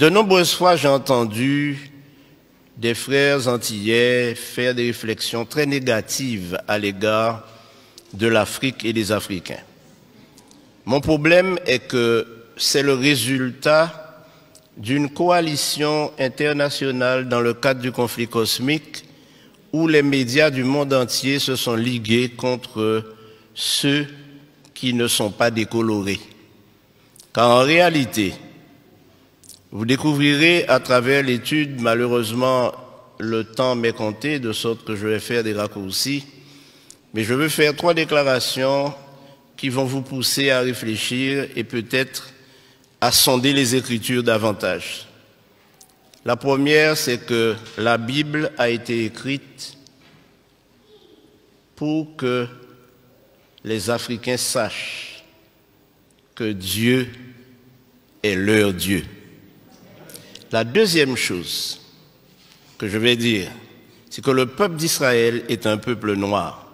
De nombreuses fois, j'ai entendu des frères antillais faire des réflexions très négatives à l'égard de l'Afrique et des Africains. Mon problème est que c'est le résultat d'une coalition internationale dans le cadre du conflit cosmique où les médias du monde entier se sont ligués contre ceux qui ne sont pas décolorés. Car en réalité, vous découvrirez à travers l'étude, malheureusement, le temps m'est compté, de sorte que je vais faire des raccourcis, mais je veux faire 3 déclarations qui vont vous pousser à réfléchir et peut-être à sonder les Écritures davantage. La première, c'est que la Bible a été écrite pour que les Africains sachent que Dieu est leur Dieu. La deuxième chose que je vais dire, c'est que le peuple d'Israël est un peuple noir.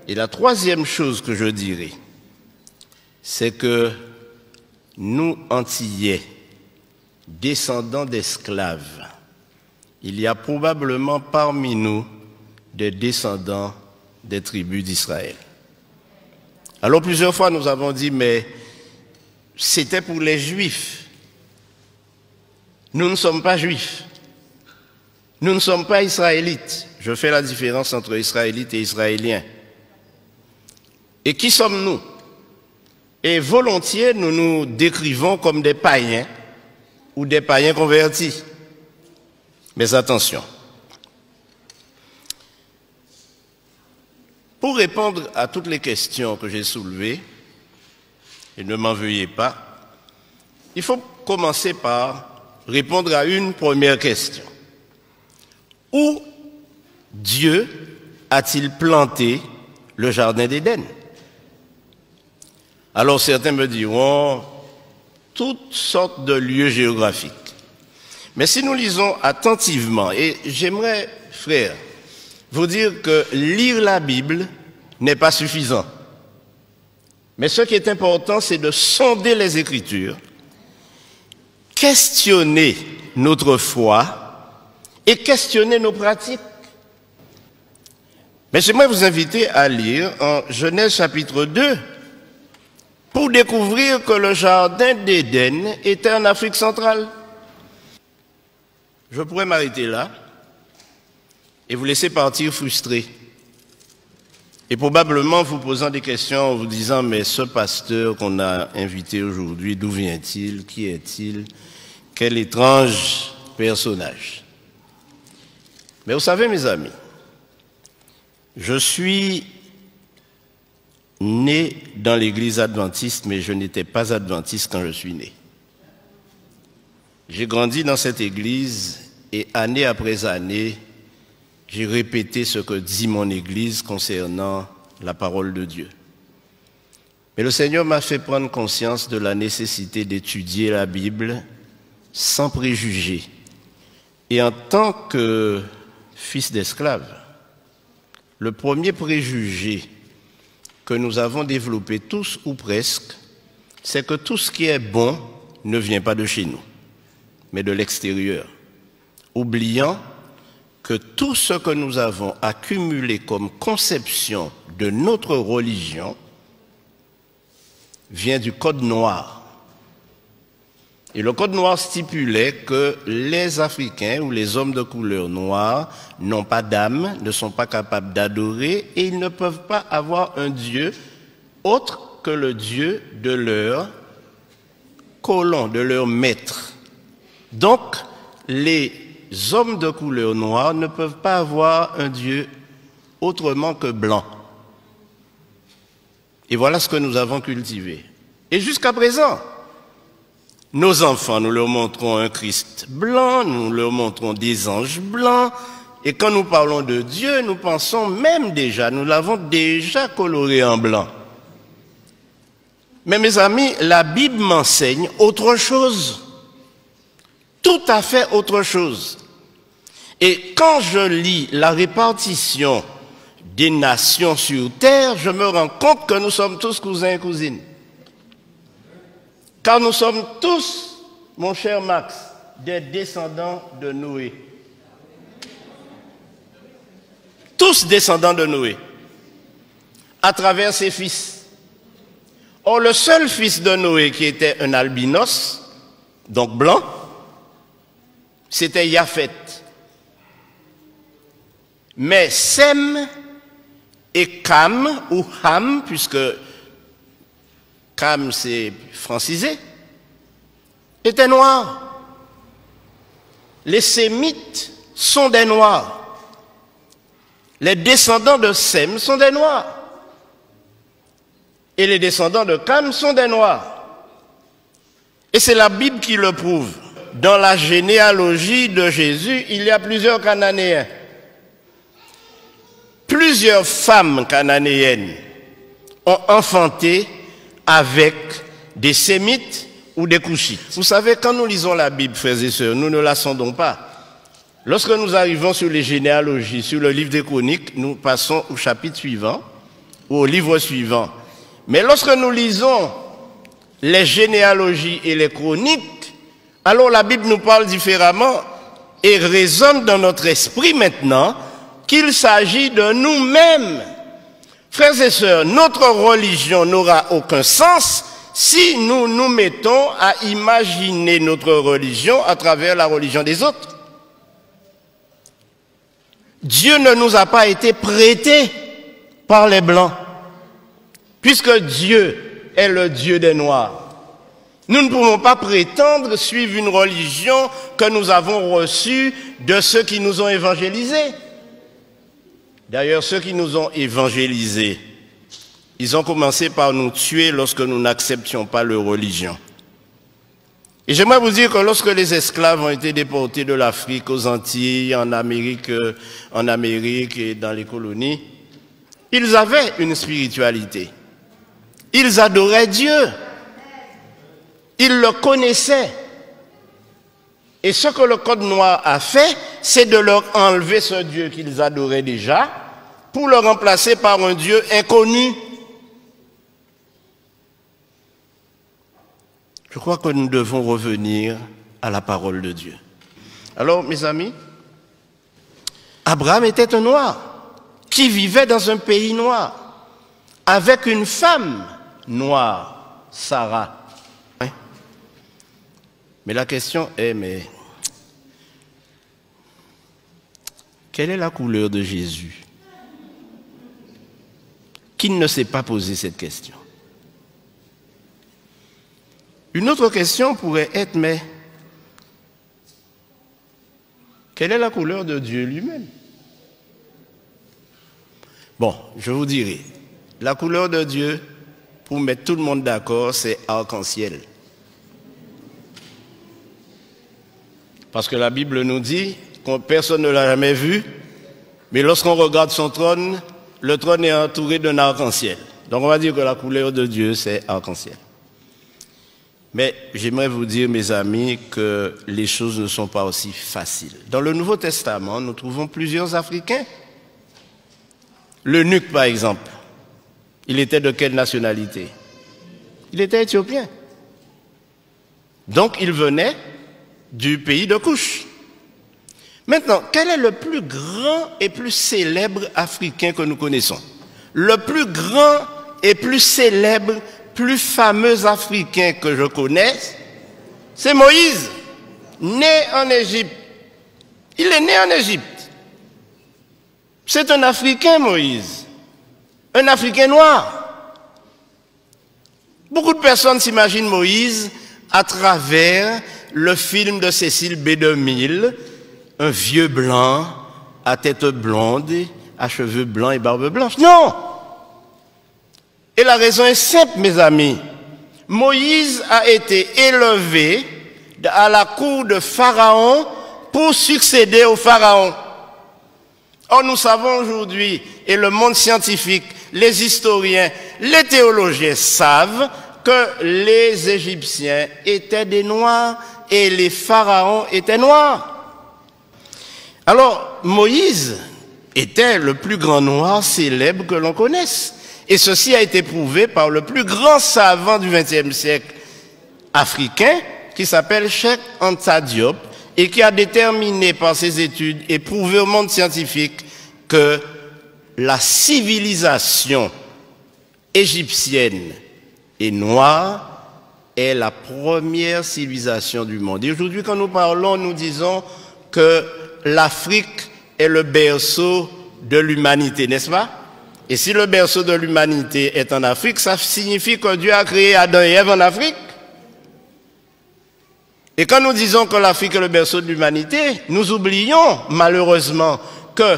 Et la troisième chose que je dirai, c'est que nous, Antillais, descendants d'esclaves, il y a probablement parmi nous des descendants des tribus d'Israël. Alors plusieurs fois nous avons dit, mais c'était pour les Juifs. Nous ne sommes pas Juifs. Nous ne sommes pas Israélites. Je fais la différence entre Israélites et Israéliens. Et qui sommes-nous? Et volontiers, nous nous décrivons comme des païens ou des païens convertis. Mais attention. Pour répondre à toutes les questions que j'ai soulevées, et ne m'en veuillez pas, il faut commencer par répondre à une première question. Où Dieu a-t-il planté le jardin d'Éden? Alors certains me diront toutes sortes de lieux géographiques. Mais si nous lisons attentivement, et j'aimerais, frères, vous dire que lire la Bible n'est pas suffisant. Mais ce qui est important, c'est de sonder les Écritures, questionner notre foi et questionner nos pratiques. Mais j'aimerais vous inviter à lire en Genèse chapitre 2 pour découvrir que le jardin d'Éden était en Afrique centrale. Je pourrais m'arrêter là et vous laisser partir frustré. Et probablement vous posant des questions en vous disant, mais ce pasteur qu'on a invité aujourd'hui, d'où vient-il? Qui est-il? Quel étrange personnage. Mais vous savez, mes amis, je suis né dans l'église adventiste, mais je n'étais pas adventiste quand je suis né. J'ai grandi dans cette église et année après année, j'ai répété ce que dit mon église concernant la parole de Dieu. Mais le Seigneur m'a fait prendre conscience de la nécessité d'étudier la Bible sans préjugés. Et en tant que fils d'esclave, le premier préjugé que nous avons développé tous ou presque, c'est que tout ce qui est bon ne vient pas de chez nous, mais de l'extérieur, oubliant que tout ce que nous avons accumulé comme conception de notre religion vient du Code noir. Et le Code noir stipulait que les Africains ou les hommes de couleur noire n'ont pas d'âme, ne sont pas capables d'adorer et ils ne peuvent pas avoir un Dieu autre que le Dieu de leur colon, de leur maître. Donc, les hommes de couleur noire ne peuvent pas avoir un Dieu autrement que blanc. Et voilà ce que nous avons cultivé. Et jusqu'à présent, nos enfants, nous leur montrons un Christ blanc, nous leur montrons des anges blancs, et quand nous parlons de Dieu, nous pensons même déjà, nous l'avons déjà coloré en blanc. Mais mes amis, la Bible m'enseigne autre chose. Tout à fait autre chose. Et quand je lis la répartition des nations sur terre, je me rends compte que nous sommes tous cousins et cousines. Car nous sommes tous mon cher Max, des descendants de Noé. Tous descendants de Noé, à travers ses fils. Or, le seul fils de Noé qui était un albinos, donc blanc, c'était Japheth. Mais Sem et Cam, ou Ham, puisque Cam c'est francisé, étaient noirs. Les Sémites sont des noirs. Les descendants de Sem sont des noirs. Et les descendants de Cam sont des noirs. Et c'est la Bible qui le prouve. Dans la généalogie de Jésus, il y a plusieurs Cananéens. Plusieurs femmes cananéennes ont enfanté avec des Sémites ou des Couchites. Vous savez, quand nous lisons la Bible, frères et sœurs, nous ne la sondons pas. Lorsque nous arrivons sur les généalogies, sur le livre des Chroniques, nous passons au chapitre suivant ou au livre suivant. Mais lorsque nous lisons les généalogies et les chroniques, alors la Bible nous parle différemment et résonne dans notre esprit maintenant qu'il s'agit de nous-mêmes. Frères et sœurs, notre religion n'aura aucun sens si nous nous mettons à imaginer notre religion à travers la religion des autres. Dieu ne nous a pas été prêté par les Blancs, puisque Dieu est le Dieu des Noirs. Nous ne pouvons pas prétendre suivre une religion que nous avons reçue de ceux qui nous ont évangélisés. D'ailleurs, ceux qui nous ont évangélisés, ils ont commencé par nous tuer lorsque nous n'acceptions pas leur religion. Et j'aimerais vous dire que lorsque les esclaves ont été déportés de l'Afrique aux Antilles, en Amérique et dans les colonies, ils avaient une spiritualité. Ils adoraient Dieu. Ils le connaissaient. Et ce que le Code noir a fait, c'est de leur enlever ce Dieu qu'ils adoraient déjà pour le remplacer par un Dieu inconnu. Je crois que nous devons revenir à la parole de Dieu. Alors, mes amis, Abraham était un noir qui vivait dans un pays noir avec une femme noire, Sarah. Mais la question est, mais quelle est la couleur de Jésus? Qui ne s'est pas posé cette question? Une autre question pourrait être, mais quelle est la couleur de Dieu lui-même? Bon, je vous dirai, la couleur de Dieu, pour mettre tout le monde d'accord, c'est arc-en-ciel. Parce que la Bible nous dit que personne ne l'a jamais vu, mais lorsqu'on regarde son trône, le trône est entouré d'un arc-en-ciel. Donc on va dire que la couleur de Dieu, c'est arc-en-ciel. Mais j'aimerais vous dire, mes amis, que les choses ne sont pas aussi faciles. Dans le Nouveau Testament, nous trouvons plusieurs Africains. L'eunuque, par exemple, il était de quelle nationalité? Il était éthiopien. Donc il venait du pays de Couche. Maintenant, quel est le plus grand et plus célèbre Africain que nous connaissons? Le plus grand et plus célèbre, plus fameux Africain que je connaisse, c'est Moïse, né en Égypte. Il est né en Égypte. C'est un Africain, Moïse. Un Africain noir. Beaucoup de personnes s'imaginent Moïse à travers le film de Cécile B. DeMille, un vieux blanc à tête blonde, à cheveux blancs et barbe blanche. Non! Et la raison est simple, mes amis. Moïse a été élevé à la cour de Pharaon pour succéder au Pharaon. Or, nous savons aujourd'hui, et le monde scientifique, les historiens, les théologiens savent que les Égyptiens étaient des Noirs et les pharaons étaient noirs. Alors, Moïse était le plus grand noir célèbre que l'on connaisse. Et ceci a été prouvé par le plus grand savant du XXe siècle africain, qui s'appelle Cheikh Anta Diop et qui a déterminé par ses études et prouvé au monde scientifique que la civilisation égyptienne et noire est la première civilisation du monde. Et aujourd'hui, quand nous parlons, nous disons que l'Afrique est le berceau de l'humanité, n'est-ce pas? Et si le berceau de l'humanité est en Afrique, ça signifie que Dieu a créé Adam et Ève en Afrique. Et quand nous disons que l'Afrique est le berceau de l'humanité, nous oublions malheureusement que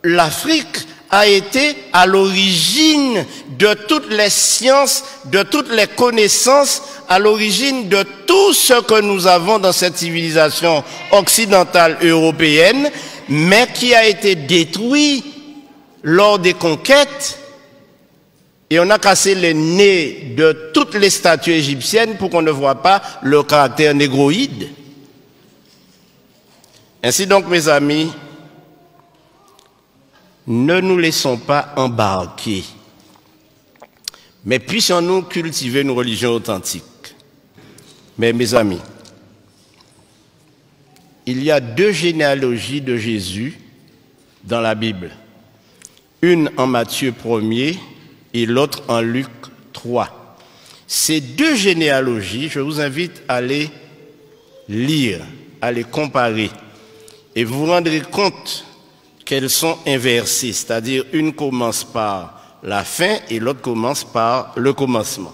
l'Afrique a été à l'origine de toutes les sciences, de toutes les connaissances, à l'origine de tout ce que nous avons dans cette civilisation occidentale européenne, mais qui a été détruit lors des conquêtes, et on a cassé les nez de toutes les statues égyptiennes pour qu'on ne voit pas le caractère négroïde. Ainsi donc, mes amis, ne nous laissons pas embarquer, mais puissions-nous cultiver une religion authentique. Mais mes amis, il y a 2 généalogies de Jésus dans la Bible. Une en Matthieu 1er et l'autre en Luc 3. Ces 2 généalogies, je vous invite à les lire, à les comparer, et vous vous rendrez compte qu'elles sont inversées, c'est-à-dire une commence par la fin et l'autre commence par le commencement.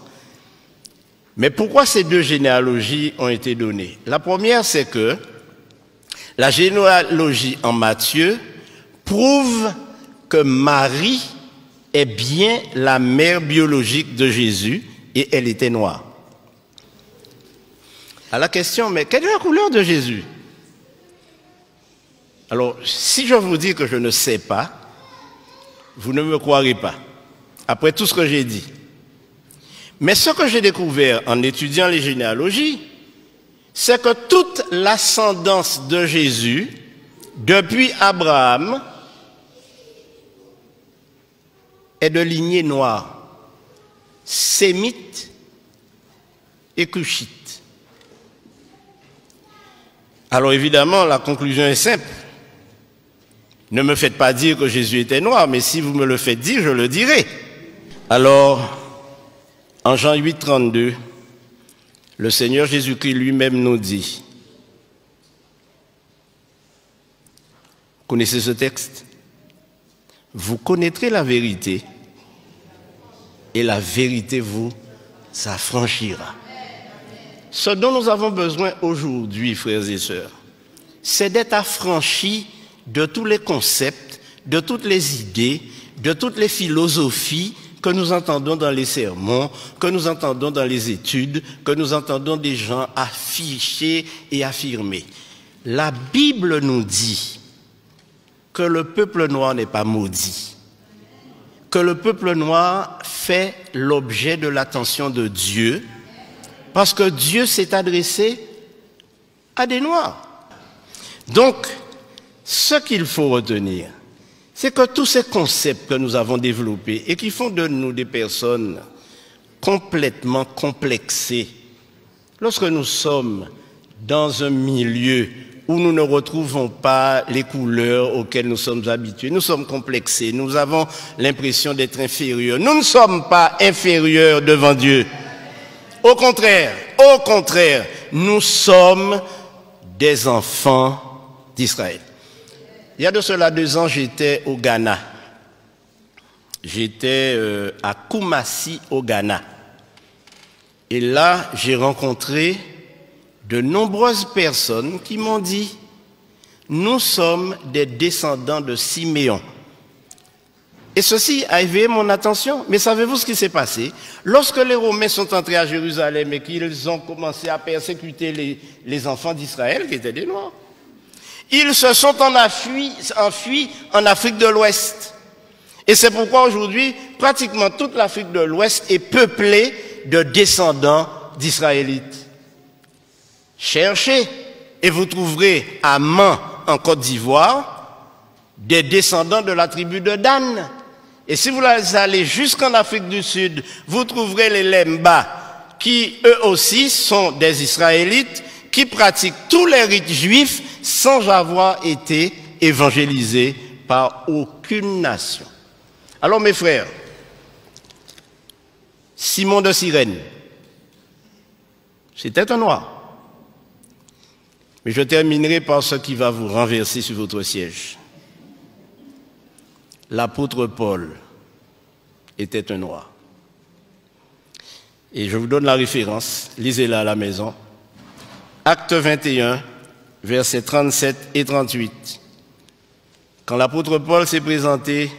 Mais pourquoi ces 2 généalogies ont été données? La première, c'est que la généalogie en Matthieu prouve que Marie est bien la mère biologique de Jésus et elle était noire. À la question, mais quelle est la couleur de Jésus? Alors, si je vous dis que je ne sais pas, vous ne me croirez pas, après tout ce que j'ai dit. Mais ce que j'ai découvert en étudiant les généalogies, c'est que toute l'ascendance de Jésus, depuis Abraham, est de lignée noire, sémite et cushite. Alors évidemment, la conclusion est simple. Ne me faites pas dire que Jésus était noir, mais si vous me le faites dire, je le dirai. Alors, en Jean 8, 32, le Seigneur Jésus-Christ lui-même nous dit, connaissez ce texte? Vous connaîtrez la vérité et la vérité vous affranchira. Ce dont nous avons besoin aujourd'hui, frères et sœurs, c'est d'être affranchis de tous les concepts, de toutes les idées, de toutes les philosophies que nous entendons dans les sermons, que nous entendons dans les études, que nous entendons des gens afficher et affirmer. La Bible nous dit que le peuple noir n'est pas maudit, que le peuple noir fait l'objet de l'attention de Dieu, parce que Dieu s'est adressé à des noirs. Donc, ce qu'il faut retenir, c'est que tous ces concepts que nous avons développés et qui font de nous des personnes complètement complexées, lorsque nous sommes dans un milieu où nous ne retrouvons pas les couleurs auxquelles nous sommes habitués, nous sommes complexés, nous avons l'impression d'être inférieurs. Nous ne sommes pas inférieurs devant Dieu. Au contraire, nous sommes des enfants d'Israël. Il y a de cela 2 ans, j'étais au Ghana. J'étais à Kumasi, au Ghana. Et là, j'ai rencontré de nombreuses personnes qui m'ont dit « Nous sommes des descendants de Siméon ». Et ceci a éveillé mon attention. Mais savez-vous ce qui s'est passé? Lorsque les Romains sont entrés à Jérusalem et qu'ils ont commencé à persécuter les enfants d'Israël, qui étaient des Noirs, ils se sont enfuis en Afrique de l'Ouest. Et c'est pourquoi aujourd'hui, pratiquement toute l'Afrique de l'Ouest est peuplée de descendants d'Israélites. Cherchez et vous trouverez à Man, en Côte d'Ivoire, des descendants de la tribu de Dan. Et si vous allez jusqu'en Afrique du Sud, vous trouverez les Lemba, qui eux aussi sont des Israélites, qui pratiquent tous les rites juifs sans avoir été évangélisés par aucune nation. Alors mes frères, Simon de Cyrène, c'était un noir. Mais je terminerai par ce qui va vous renverser sur votre siège. L'apôtre Paul était un noir. Et je vous donne la référence, lisez-la à la maison. Acte 21, versets 37 et 38. Quand l'apôtre Paul s'est présenté,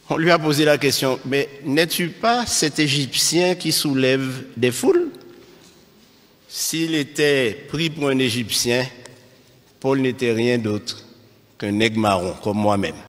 on lui a posé la question, mais n'es-tu pas cet Égyptien qui soulève des foules? S'il était pris pour un Égyptien, Paul n'était rien d'autre qu'un nègre marron, comme moi-même.